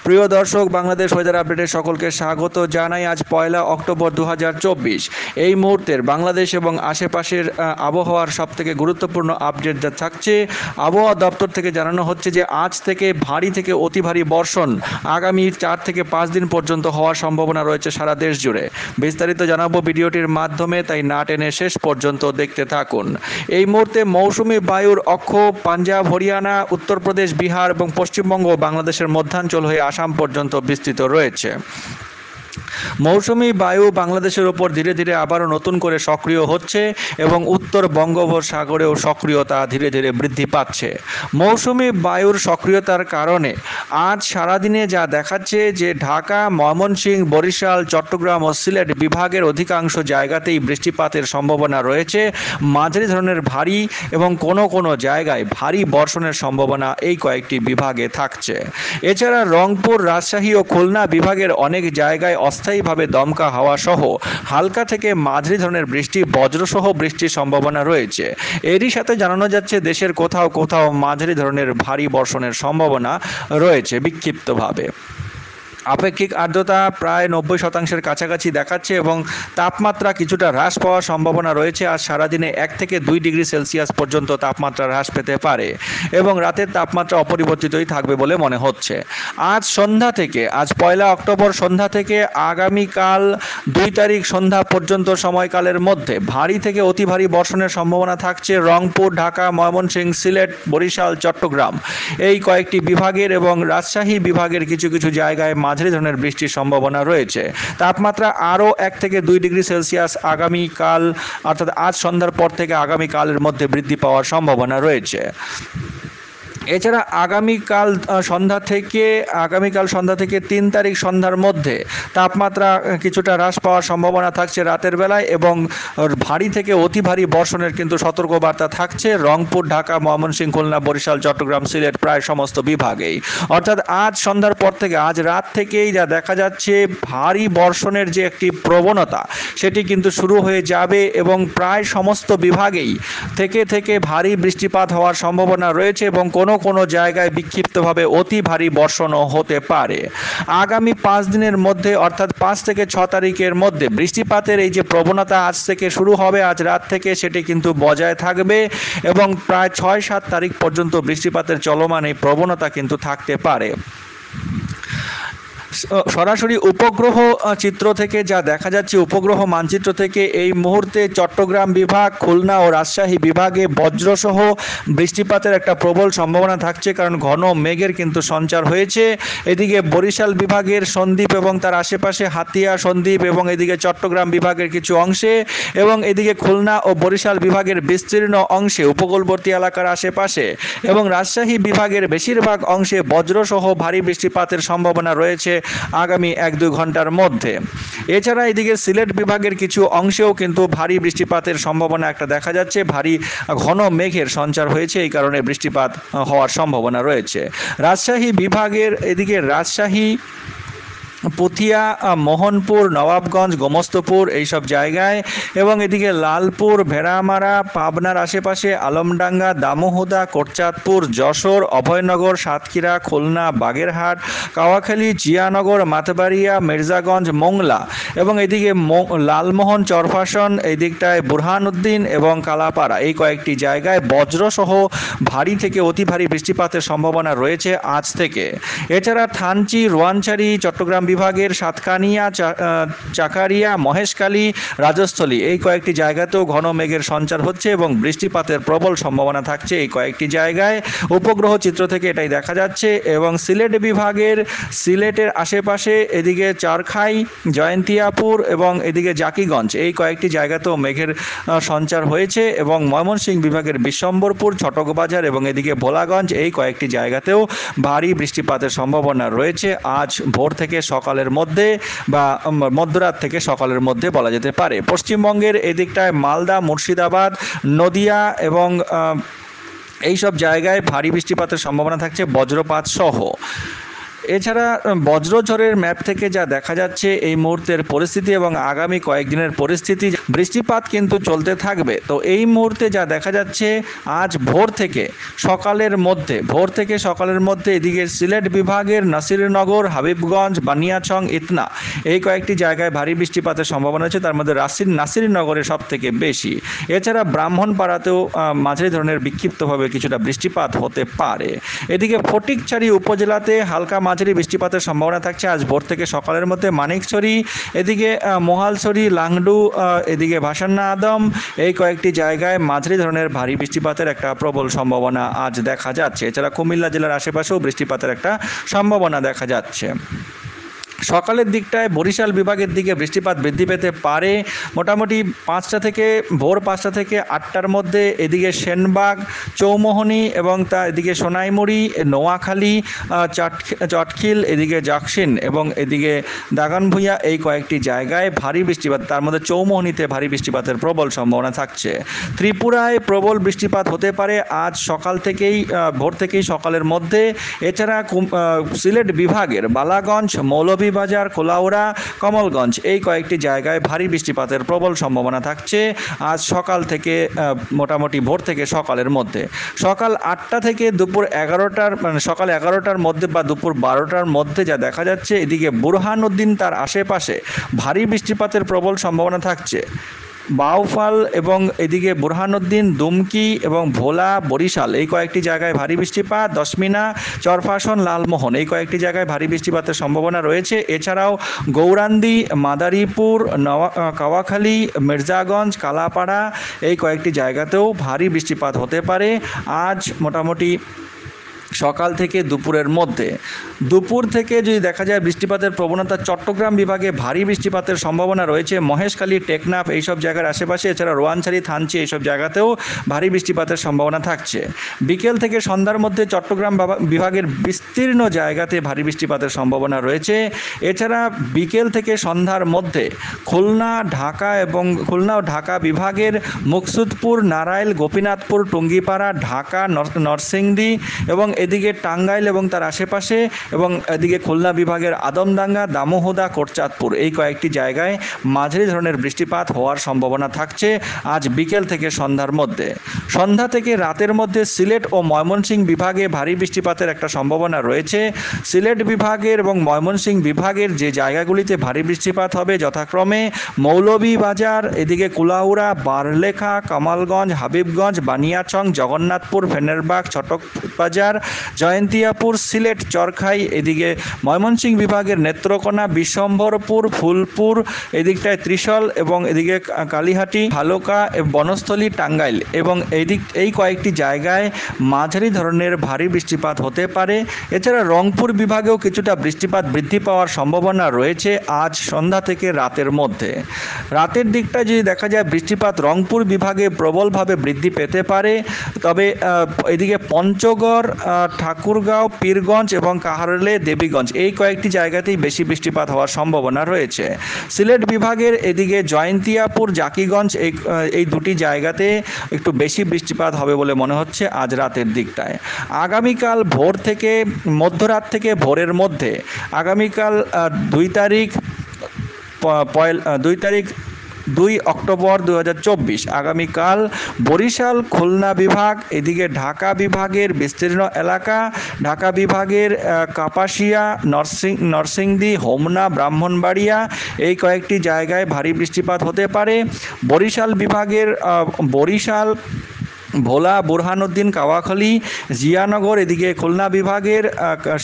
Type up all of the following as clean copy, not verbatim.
প্রিয় দর্শক, বাংলাদেশ ওয়েদার আপডেটে সকলকে স্বাগত জানাই। আজ 1 অক্টোবর 2024। এই মুহূর্তের বাংলাদেশ এবং আশেপাশের আবহাওয়ার সবথেকে গুরুত্বপূর্ণ আপডেট যা থাকছে, আবহাওয়া দপ্তর থেকে জানানো হচ্ছে যে আজ থেকে ভারী থেকে অতি ভারী বর্ষণ আগামী 4 থেকে 5 দিন পর্যন্ত হওয়ার সম্ভাবনা রয়েছে সারা দেশ জুড়ে। বিস্তারিত জানাবো ভিডিওটির মাধ্যমে, তাই না টেনে শেষ পর্যন্ত দেখতে থাকুন। এই মুহূর্তে মৌসুমি বায়ুর অক্ষ পাঞ্জাব, হরিয়ানা, উত্তরপ্রদেশ, বিহার এবং পশ্চিমবঙ্গ বাংলাদেশের মধ্যাঞ্চল হয়ে আসাম পর্যন্ত বিস্তৃত রয়েছে। মৌসুমি বায়ু বাংলাদেশের ওপর ধীরে ধীরে আবারও নতুন করে সক্রিয় হচ্ছে এবং উত্তর বঙ্গোপসাগরেও সক্রিয়তা ধীরে ধীরে বৃদ্ধি পাচ্ছে। মৌসুমি বায়ুর সক্রিয়তার কারণে আজ সারাদিনে যা দেখাচ্ছে যে ঢাকা, ময়মনসিংহ, বরিশাল, চট্টগ্রাম ও সিলেট বিভাগের অধিকাংশ জায়গাতেই বৃষ্টিপাতের সম্ভাবনা রয়েছে। মাঝারি ধরনের ভারী এবং কোনো কোনো জায়গায় ভারী বর্ষণের সম্ভাবনা এই কয়েকটি বিভাগে থাকছে। এছাড়া রংপুর, রাজশাহী ও খুলনা বিভাগের অনেক জায়গায় অস্থায়ীভাবে দমকা হাওয়া সহ হালকা থেকে মাঝারি ধরনের বৃষ্টি, বজ্রসহ বৃষ্টির সম্ভাবনা রয়েছে। এরই সাথে জানানো যাচ্ছে দেশের কোথাও কোথাও মাঝারি ধরনের ভারী বর্ষণের সম্ভাবনা রয়েছে বিক্ষিপ্তভাবে। আপেক্ষিক আর্দ্রতা প্রায় 90% কাছাকাছি দেখাচ্ছে এবং তাপমাত্রা কিছুটা হ্রাস পাওয়ার সম্ভাবনা রয়েছে। আজ সারাদিনে 1 থেকে 2 ডিগ্রি সেলসিয়াস পর্যন্ত তাপমাত্রা হ্রাস পেতে পারে এবং রাতের তাপমাত্রা অপরিবর্তিতই থাকবে বলে মনে হচ্ছে। আজ 1 অক্টোবর সন্ধ্যা থেকে আগামীকাল 2 তারিখ সন্ধ্যা পর্যন্ত সময়কালের মধ্যে ভারী থেকে অতি ভারী বর্ষণের সম্ভাবনা থাকছে রংপুর, ঢাকা, ময়মনসিংহ, সিলেট, বরিশাল, চট্টগ্রাম এই কয়েকটি বিভাগের এবং রাজশাহী বিভাগের কিছু কিছু জায়গায় মাঝারি ধরনের বৃষ্টির সম্ভাবনা রয়েছে। তাপমাত্রা আরও 1 থেকে 2 ডিগ্রি সেলসিয়াস আগামীকাল অর্থাৎ আজ সন্ধ্যার পর থেকে আগামীকালের মধ্যে বৃদ্ধি পাওয়ার সম্ভাবনা রয়েছে। এছাড়া আগামীকাল সন্ধ্যা থেকে 3 তারিখ সন্ধ্যার মধ্যে তাপমাত্রা কিছুটা হ্রাস পাওয়ার সম্ভাবনা থাকছে রাতের বেলায় এবং ভারী থেকে অতি ভারী বর্ষণের কিন্তু সতর্কবার্তা থাকছে রংপুর, ঢাকা, ময়মনসিংহ, খুলনা, বরিশাল, চট্টগ্রাম, সিলেট প্রায় সমস্ত বিভাগেই। অর্থাৎ আজ সন্ধ্যার পর থেকে আজ রাত থেকেই যা দেখা যাচ্ছে ভারী বর্ষণের যে একটি প্রবণতা সেটি কিন্তু শুরু হয়ে যাবে এবং প্রায় সমস্ত বিভাগেই থেকে থেকে ভারী বৃষ্টিপাত হওয়ার সম্ভাবনা রয়েছে এবং কোনো কোনো জায়গায় বিক্ষিপ্তভাবে অতি ভারী বর্ষণও হতে পারে। আগামী 5 দিনের মধ্যে অর্থাৎ 5 থেকে 6 তারিখের মধ্যে বৃষ্টিপাতের এই যে প্রবণতা আজ থেকে শুরু হবে আজ রাত থেকে, সেটি কিন্তু বজায় থাকবে এবং প্রায় 6-7 তারিখ পর্যন্ত বৃষ্টিপাতের চলমান এই প্রবণতা কিন্তু থাকতে পারে। সরাসরি উপগ্রহ চিত্র থেকে যা দেখা যাচ্ছে, উপগ্রহ মানচিত্র থেকে এই মুহূর্তে চট্টগ্রাম বিভাগ, খুলনা ও রাজশাহী বিভাগে বজ্রসহ বৃষ্টিপাতের একটা প্রবল সম্ভাবনা থাকছে, কারণ ঘন মেঘের কিন্তু সঞ্চার হয়েছে। এদিকে বরিশাল বিভাগের সন্দ্বীপ এবং তার আশেপাশে হাতিয়া, সন্দ্বীপ এবং এদিকে চট্টগ্রাম বিভাগের কিছু অংশে এবং এদিকে খুলনা ও বরিশাল বিভাগের বিস্তীর্ণ অংশে উপকূলবর্তী এলাকার আশেপাশে এবং রাজশাহী বিভাগের বেশিরভাগ অংশে বজ্রসহ ভারী বৃষ্টিপাতের সম্ভাবনা রয়েছে আগামী 1-2 ঘন্টার মধ্যে। এছাড়া এদিকে সিলেট বিভাগের কিছু অংশেও কিন্তু ভারী বৃষ্টিপাতের সম্ভাবনা একটা দেখা যাচ্ছে। ভারী ঘন মেঘের সঞ্চার হয়েছে, এই কারণে বৃষ্টিপাত হওয়ার সম্ভাবনা রয়েছে। রাজশাহী বিভাগের এদিকে রাজশাহী, পুথিয়া, মোহনপুর, নবাবগঞ্জ, গোমস্তপুর এইসব জায়গায় এবং এদিকে লালপুর, ভেড়ামারা, পাবনার আশেপাশে আলমডাঙ্গা, দামোহদা, কোটচাঁদপুর, যশোর, অভয়নগর, সাতক্ষীরা, খুলনা, বাগেরহাট, কাওয়াখালী, জিয়ানগর, মাতবাড়িয়া, মির্জাগঞ্জ, মোংলা এবং এদিকে লালমোহন, চরফাশন, এই দিকটায় বুরহানুদ্দিন এবং কালাপাড়া এই কয়েকটি জায়গায় বজ্রসহ ভারী থেকে অতি ভারী বৃষ্টিপাতের সম্ভাবনা রয়েছে আজ থেকে। এছাড়া থানচি, রোয়ানছড়ি, চট্টগ্রাম বিভাগের সাতকানিয়া, চাকারিয়া, মহেশখালী, রাজস্থলী এই কয়েকটি জায়গাতেও ঘন মেঘের সঞ্চার হচ্ছে এবং বৃষ্টিপাতের প্রবল সম্ভাবনা থাকছে এই কয়েকটি জায়গায়। উপগ্রহ চিত্র থেকে এটাই দেখা যাচ্ছে এবং সিলেট বিভাগের সিলেটের আশেপাশে এদিকে চারখাই, জয়ন্তিয়াপুর এবং এদিকে জাকিগঞ্জ এই কয়েকটি জায়গাতেও মেঘের সঞ্চার হয়েছে এবং ময়মনসিংহ বিভাগের বিশ্বম্বরপুর, ছটকবাজার এবং এদিকে ভোলাগঞ্জ এই কয়েকটি জায়গাতেও ভারী বৃষ্টিপাতের সম্ভাবনা রয়েছে আজ ভোর থেকে সকালের মধ্যে বা মধ্যরাত থেকে সকালের মধ্যে বলা যেতে পারে। পশ্চিমবঙ্গের এদিকটায় মালদা, মুর্শিদাবাদ, নদিয়া এবং এইসব জায়গায় ভারী বৃষ্টিপাতের সম্ভাবনা থাকছে বজ্রপাত সহ। এছাড়া বজ্রঝড়ের ম্যাপ থেকে যা দেখা যাচ্ছে এই মুহূর্তের পরিস্থিতি এবং আগামী কয়েকদিনের পরিস্থিতি, বৃষ্টিপাত কিন্তু চলতে থাকবে। তো এই মুহূর্তে যা দেখা যাচ্ছে আজ ভোর থেকে সকালের মধ্যে এদিকে সিলেট বিভাগের নাসিরনগর, হাবিবগঞ্জ, বানিয়াচং, ইতনা এই কয়েকটি জায়গায় ভারী বৃষ্টিপাতের সম্ভাবনা আছে, তার মধ্যে নাসিরনগরে সব থেকে বেশি। এছাড়া ব্রাহ্মণপাড়াতেও মাঝারি ধরনের বিক্ষিপ্তভাবে কিছুটা বৃষ্টিপাত হতে পারে। এদিকে ফটিকছড়ি উপজেলাতে হালকা মাঝারি বৃষ্টিপাতের সম্ভাবনা থাকছে আজ ভোর থেকে সকালের মধ্যে। মানিকছড়ি, এদিকে মোহালছড়ি, লাংডু, এদিকে ভাসান্না আদম এই কয়েকটি জায়গায় মাঝারি ধরনের ভারী বৃষ্টিপাতের একটা প্রবল সম্ভাবনা আজ দেখা যাচ্ছে। এছাড়া কুমিল্লা জেলার আশেপাশেও বৃষ্টিপাতের একটা সম্ভাবনা দেখা যাচ্ছে। সকালের দিকটায় বরিশাল বিভাগের দিকে বৃষ্টিপাত বৃদ্ধি পেতে পারে মোটামুটি ভোর 5টা থেকে 8টার মধ্যে। এদিকে সেনবাগ, চৌমোহনী এবং এদিকে সোনাইমুড়ি, নোয়াখালী, চটখিল, এদিকে জাকসিন এবং এদিকে দাগানভূঞা এই কয়েকটি জায়গায় ভারী বৃষ্টিপাত, তার মধ্যে চৌমোহনীতে ভারী বৃষ্টিপাতের প্রবল সম্ভাবনা থাকছে। ত্রিপুরায় প্রবল বৃষ্টিপাত হতে পারে আজ ভোর থেকেই সকালের মধ্যে। এছাড়া সিলেট বিভাগের বালাগঞ্জ, মৌলভীবাজার, কোলাউড়া, কমলগঞ্জ এই কয়েকটি জায়গায় ভারী বৃষ্টিপাতের প্রবল সম্ভাবনা থাকছে আজ সকাল থেকে, মোটামুটি ভোর থেকে সকালের মধ্যে। সকাল 8টা থেকে দুপুর 11টার সকাল 11টার মধ্যে বা দুপুর 12টার মধ্যে যা দেখা যাচ্ছে এদিকে বুরহানুদ্দিন তার আশেপাশে ভারী বৃষ্টিপাতের প্রবল সম্ভাবনা থাকছে। বাউফল এবং এদিকে বুরহানুদ্দিন, দুমকি এবং ভোলা, বরিশাল এই কয়েকটি জায়গায় ভারী বৃষ্টিপাত। দশমিনা, চরফাশন, লালমোহন এই কয়েকটি জায়গায় ভারী বৃষ্টিপাতের সম্ভাবনা রয়েছে। এছাড়াও গৌরান্দি, মাদারীপুর, কাওয়াখালী, মির্জাগঞ্জ, কালাপাড়া এই কয়েকটি জায়গাতেও ভারী বৃষ্টিপাত হতে পারে আজ মোটামুটি সকাল থেকে দুপুরের মধ্যে। দুপুর থেকে যদি দেখা যায় বৃষ্টিপাতের প্রবণতা চট্টগ্রাম বিভাগে ভারী বৃষ্টিপাতের সম্ভাবনা রয়েছে। মহেশখালী, টেকনাফ এইসব জায়গার আশেপাশে, এছাড়া রোয়াংছড়ি, থানচি এইসব জায়গাতেও ভারী বৃষ্টিপাতের সম্ভাবনা থাকছে। বিকেল থেকে সন্ধ্যার মধ্যে চট্টগ্রাম বিভাগের বিস্তীর্ণ জায়গাতে ভারী বৃষ্টিপাতের সম্ভাবনা রয়েছে। এছাড়া বিকেল থেকে সন্ধ্যার মধ্যে খুলনা ও ঢাকা বিভাগের মুকসুদপুর, নারাইল, গোপীনাথপুর, টুঙ্গিপাড়া, ঢাকা, নরসিংদী এবং এদিকে টাঙ্গাইল এবং তার আশেপাশে এবং এদিকে খুলনা বিভাগের আদমডাঙ্গা, দামোহদা, কোটচাঁদপুর এই কয়েকটি জায়গায় মাঝারি ধরনের বৃষ্টিপাত হওয়ার সম্ভাবনা থাকছে আজ বিকেল থেকে সন্ধ্যার মধ্যে। সন্ধ্যা থেকে রাতের মধ্যে সিলেট ও ময়মনসিংহ বিভাগে ভারী বৃষ্টিপাতের একটা সম্ভাবনা রয়েছে। সিলেট বিভাগের এবং ময়মনসিংহ বিভাগের যে জায়গাগুলিতে ভারী বৃষ্টিপাত হবে যথাক্রমে মৌলভীবাজার, এদিকে কুলাউড়া, বারলেখা, কামালগঞ্জ, হাবিবগঞ্জ, বানিয়াচং, জগন্নাথপুর, ফেনেরবাগ, চটকবাজার, জয়ন্তিয়াপুর, সিলেট, চরখাই, এদিকে ময়মনসিংহ বিভাগের নেত্রকোনা, বিশ্বম্ভরপুর, ফুলপুর, এদিকটায় ত্রিশল এবং এদিকে কালীহাটি, ভালুকা, বনস্থলী, টাঙ্গাইল এবং এই কয়েকটি জায়গায় মাঝারি ধরনের ভারী বৃষ্টিপাত হতে পারে। এছাড়া রংপুর বিভাগেও কিছুটা বৃষ্টিপাত বৃদ্ধি পাওয়ার সম্ভাবনা রয়েছে আজ সন্ধ্যা থেকে রাতের মধ্যে। রাতের দিকটা যদি দেখা যায় বৃষ্টিপাত রংপুর বিভাগে প্রবলভাবে বৃদ্ধি পেতে পারে, তবে এদিকে পঞ্চগড়, ঠাকুরগাঁও, পীরগঞ্জ এবং কাহারোলে, দেবীগঞ্জ এই কয়েকটি জায়গাতেই বেশি বৃষ্টিপাত হওয়ার সম্ভাবনা রয়েছে। সিলেট বিভাগের এদিকে জয়ন্তিয়াপুর, জাকিগঞ্জ এই দুটি জায়গাতে একটু বেশি বৃষ্টিপাত হবে বলে মনে হচ্ছে আজ রাতের দিকটায়। আগামীকাল মধ্যরাত থেকে ভোরের মধ্যে আগামীকাল 2 অক্টোবর 2024 আগামীকাল বরিশাল, খুলনা বিভাগ, এদিকে ঢাকা বিভাগের বিস্তীর্ণ এলাকা, ঢাকা বিভাগের কাপাসিয়া, নরসিংদী, হোমনা, ব্রাহ্মণবাড়িয়া এই কয়েকটি জায়গায় ভারী বৃষ্টিপাত হতে পারে। বরিশাল বিভাগের বরিশাল, ভোলা, বুরহানুদ্দিন, কাওয়াখালী, জিয়ানগর, এদিকে খুলনা বিভাগের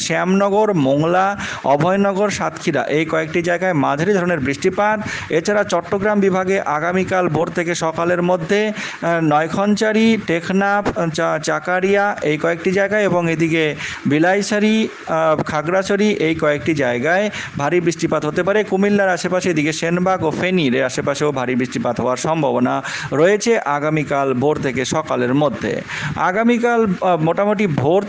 শ্যামনগর, মোংলা, অভয়নগর, সাতক্ষীরা এই কয়েকটি জায়গায় মাঝারি ধরনের বৃষ্টিপাত। এছাড়া চট্টগ্রাম বিভাগে আগামীকাল ভোর থেকে সকালের মধ্যে নয়খনচারি, টেকনাফ, চাকারিয়া এই কয়েকটি জায়গায় এবং এদিকে বিলাইছড়ি, খাগড়াছড়ি এই কয়েকটি জায়গায় ভারী বৃষ্টিপাত হতে পারে। কুমিল্লার আশেপাশে এদিকে সেনবাগ ও ফেনীর আশেপাশেও ভারী বৃষ্টিপাত হওয়ার সম্ভাবনা রয়েছে আগামীকাল ভোর থেকে সকাল সকালের মধ্যে। আগামীকাল মোটামুটি ভোর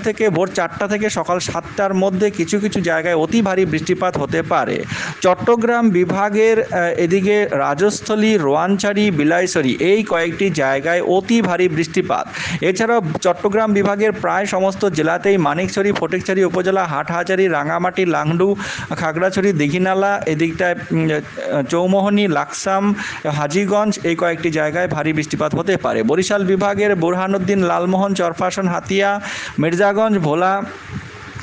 4টা থেকে সকাল 7টার মধ্যে কিছু কিছু জায়গায় অতি ভারী বৃষ্টিপাত হতে পারে। চট্টগ্রাম বিভাগের এদিকে রাজস্থলী, রোয়াঞ্চারি, বিলাইছড়ি এই কয়েকটি জায়গায় অতি ভারী বৃষ্টিপাত। এছাড়াও চট্টগ্রাম বিভাগের প্রায় সমস্ত জেলাতেই মানিকছড়ি, ফটিকছড়ি উপজেলা, হাটহাজারী, রাঙামাটি, লাংডু, খাগড়াছড়ি, দীঘিনালা এদিকটায়, চৌমোহনী, লাকসাম, হাজীগঞ্জ এই কয়েকটি জায়গায় ভারী বৃষ্টিপাত হতে পারে। বরিশাল বিভাগের বোরহানুদ্দিন, লালমোহন, চরফাশন, হাতিয়া, মির্জাগঞ্জ, ভোলা,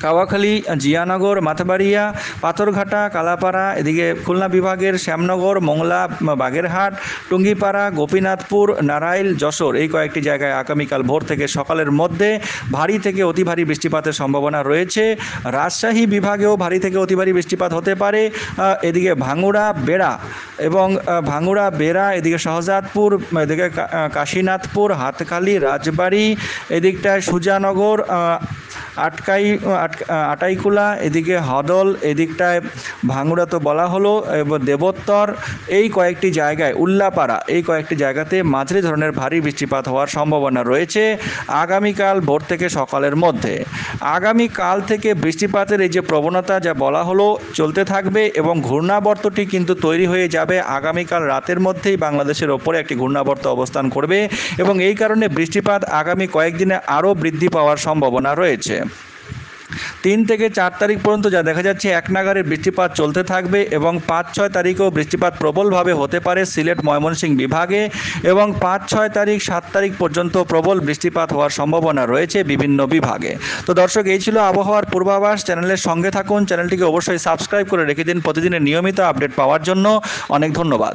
কাওয়াখালী, জিয়ানগর, মাথাবাড়িয়া, পাথরঘাটা, কালাপাড়া, এদিকে খুলনা বিভাগের শ্যামনগর, মোংলা, বাগেরহাট, টুঙ্গিপাড়া, গোপীনাথপুর, নারাইল, যশোর এই কয়েকটি জায়গায় আগামীকাল ভোর থেকে সকালের মধ্যে ভারী থেকে অতি ভারী বৃষ্টিপাতের সম্ভাবনা রয়েছে। রাজশাহী বিভাগেও ভারী থেকে অতি ভারী বৃষ্টিপাত হতে পারে। এদিকে ভাঙ্গুড়া, বেড়া, এদিকে শাহজাদপুর, এদিকে কাশীনাথপুর, হাতখালী, রাজবাড়ী, এদিকটায় সুজানগর, আটাইকুলা, এদিকে হদল, এদিকটায় ভাঙ্গুড়া তো বলা হলো, এবং দেবোত্তর এই কয়েকটি জায়গায়, উল্লাপাড়া এই কয়েকটি জায়গাতে মাঝারি ধরনের ভারী বৃষ্টিপাত হওয়ার সম্ভাবনা রয়েছে আগামীকাল ভোর থেকে সকালের মধ্যে। আগামীকাল থেকে বৃষ্টিপাতের এই যে প্রবণতা যা বলা হলো চলতে থাকবে এবং ঘূর্ণাবর্তটি কিন্তু তৈরি হয়ে যাবে আগামীকাল রাতের মধ্যেই বাংলাদেশের ওপরে একটি ঘূর্ণাবর্ত অবস্থান করবে এবং এই কারণে বৃষ্টিপাত আগামী কয়েকদিনে আরও বৃদ্ধি পাওয়ার সম্ভাবনা রয়েছে। 3 থেকে 4 তারিখ পর্যন্ত যা দেখা যাচ্ছে এক নাগারে বৃষ্টিপাত চলতে থাকবে এবং 5-6 তারিখেও বৃষ্টিপাত প্রবলভাবে হতে পারে সিলেট, ময়মনসিংহ বিভাগে এবং 5-6 তারিখ 7 তারিখ পর্যন্ত প্রবল বৃষ্টিপাত হওয়ার সম্ভাবনা রয়েছে বিভিন্ন বিভাগে। তো দর্শক, এই ছিল আবহাওয়ার পূর্বাভাস। চ্যানেলের সঙ্গে থাকুন, চ্যানেলটিকে অবশ্যই সাবস্ক্রাইব করে রেখে দিন প্রতিদিনের নিয়মিত আপডেট পাওয়ার জন্য। অনেক ধন্যবাদ।